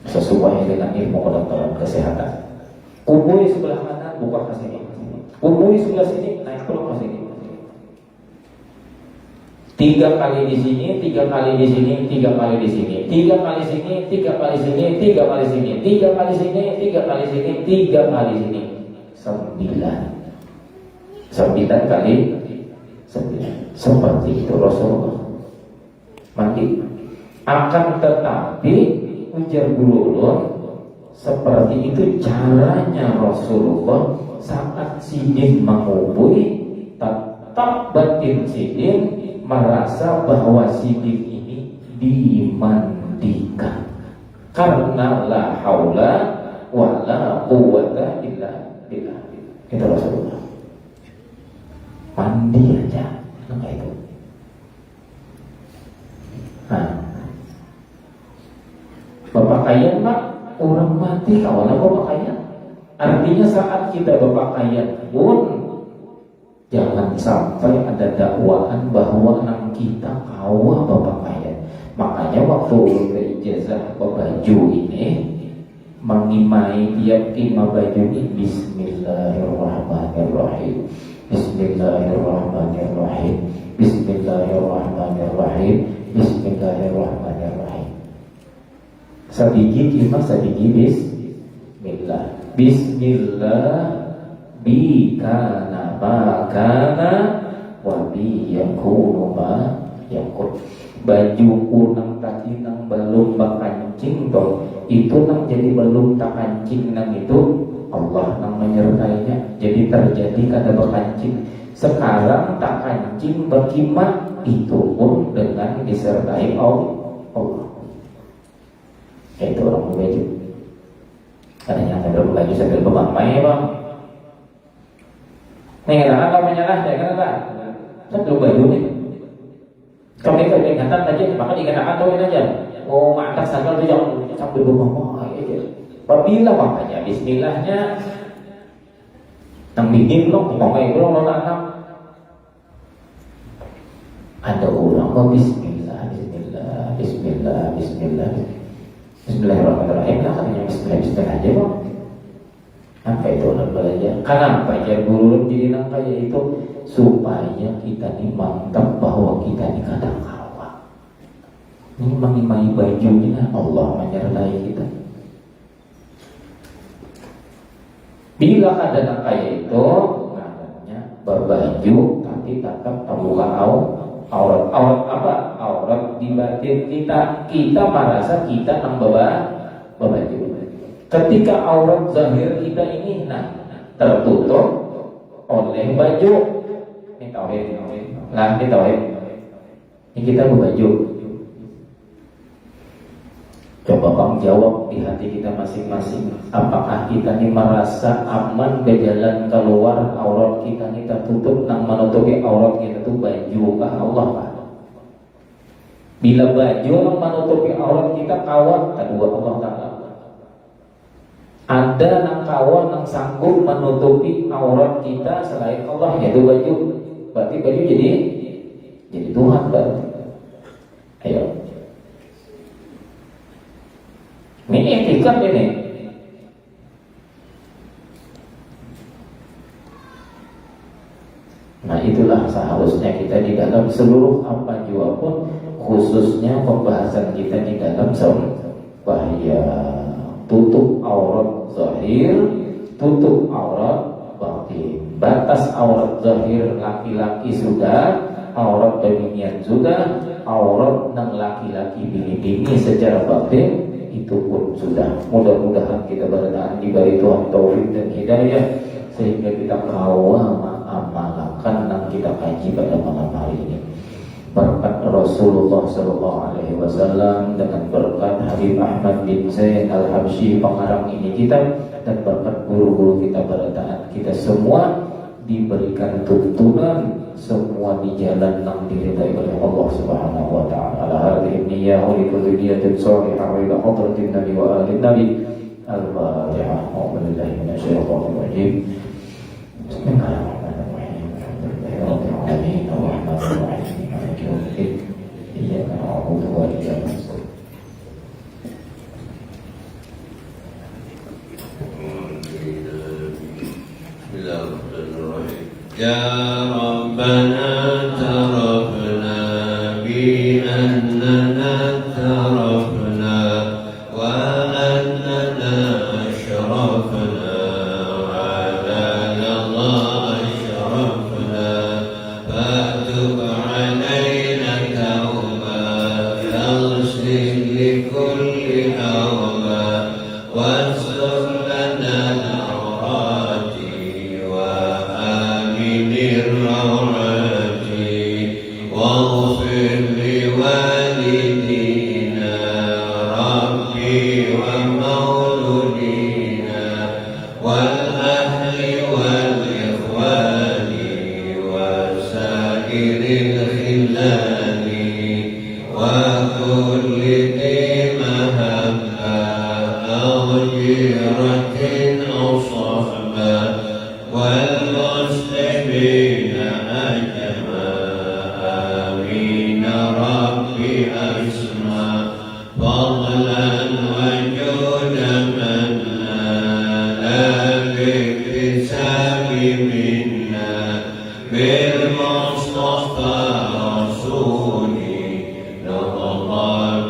sesuai dengan ilmu kedokteran kesehatan. Hubungi sebelah kanan buka ke sini. Hubungi sebelah sini naik terus ke sini. 3 kali di sini, 3 kali di sini, 3 kali di sini, 3 kali sini, 3 kali sini, 3 kali sini, 3 kali sini, 3 kali sini, 3 kali sini, 9 kali 9. Seperti itu Rasulullah mandi. Akan tetapi ujar Guru seperti itu caranya Rasulullah saat sidin mengubui tetap batin sidin merasa bahwa sidin ini dimandikan karena la haula wa la quwwata illa billah. Itu Rasulullah mandi aja enggak itu. Berpakaian pak orang mati kawan berpakaian. Artinya saat kita berpakaian pun jangan sampai ada dakwaan bahwa anak kita kawah berpakaian. Makanya waktu ke ijazah baju ini mengimai tiap imam baju ini Bismillahirrahmanirrahim, Bismillahirrahmanirrahim, Bismillahirrahmanirrahim, Bismillahirrahmanirrahim. Sabigi kima sabigi bismillah. Bismillah bi kana ma kana wa bi yakunu ma yakun. Baju kunang tadi nang belum bakancing toh itu nang jadi belum tak kancing nang itu Allah nang menyertainya, jadi terjadi kada bakancing. Sekarang tak kancing berkimat itu pun dengan disertai Allah. Itu orang berbaju. Katanya sambil berbaju sambil bermamai bang. Nih katakan kau menyerah, ya kan? Sambil baju nih. Kau ikut ingatan aja, maka dikatakan kau aja. Oh mantap sambil tu yang sambil bermamai aja. Apabila makanya Bismillahnya nang bikin lo ngomongnya itu lo nanam. Ada orang Bismillah, Bismillah, Bismillah, Bismillah. Bismillahirrahmanirrahim lah katanya Bismillah aja bang. Apa itu orang belajar? Kenapa ya guru jadi nang kayak itu? Supaya kita ini mantap bahwa kita ini kadang kalah. Ini mengimai bajunya Allah menyertai kita. Bila ada nang kayak itu, namanya berbaju tapi tetap terbuka aurat apa? Aurat di batin kita merasa kita nang berbaju. Ketika aurat zahir kita ini tertutup oleh baju. Ini tauhid. Nah, ini tauhid. Ini kita berbaju. Coba kamu jawab di hati kita masing-masing. Apakah kita ini merasa aman berjalan keluar aurat kita ini tertutup nang menutupi aurat kita itu baju kah Allah kah? Bila baju nang menutupi aurat kita kawat kedua Allah Ta'ala. Ada nang kawan nang sanggup menutupi aurat kita selain Allah yaitu baju. Berarti baju jadi Tuhan berarti. Ayo. Ini etikat ini. Nah itulah seharusnya kita di dalam seluruh apa jua pun, khususnya pembahasan kita di dalam bahaya tutup aurat zahir, tutup aurat batin. Batas aurat zahir laki-laki sudah, aurat feminin sudah, aurat nang laki-laki bini-bini secara batin itu pun sudah. Mudah-mudahan kita berada di bari Tuhan taufik dan hidayah sehingga kita kawal amalkan dan kita kaji pada malam hari ini. Berkat Rasulullah SAW dengan berkat Habib Ahmad bin Zain Al-Habsyi pengarang ini kitab, dan berkat guru-guru kita berataan kita semua diberikan tuntunan semua di jalan yang diridai oleh Allah Subhanahu wa taala. Ala hadhihi niyyah wa likulli niyatin salihah wa ila hadratin nabi wa alin nabi. Al-Fatihah. A'udzubillahi minasyaitonir rajim. Bismillahirrahmanirrahim. Alhamdulillahirabbil alamin. Arrahmanir rahim. Maliki yaumiddin. Iyyaka na'budu wa iyyaka nasta'in. Ya Rabbana tarafna bi annana tarafna wa annana ashrafna ala Allah ashrafna fatub alayna tawba yaghfir li kulli awba wastur lana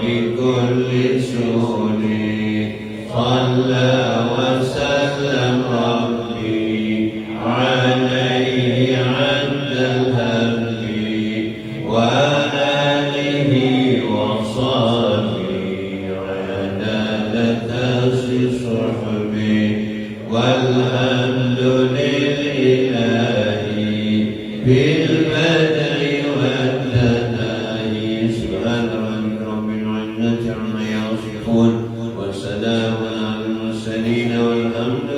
بكل سهول صلى وسلم ربي عليه عند الهدي وآله وصحبه عدالة صحبه والحمد لله بالبدء والثناء سبحان رب العزة عما يصفون وسلام على المرسلين والحمد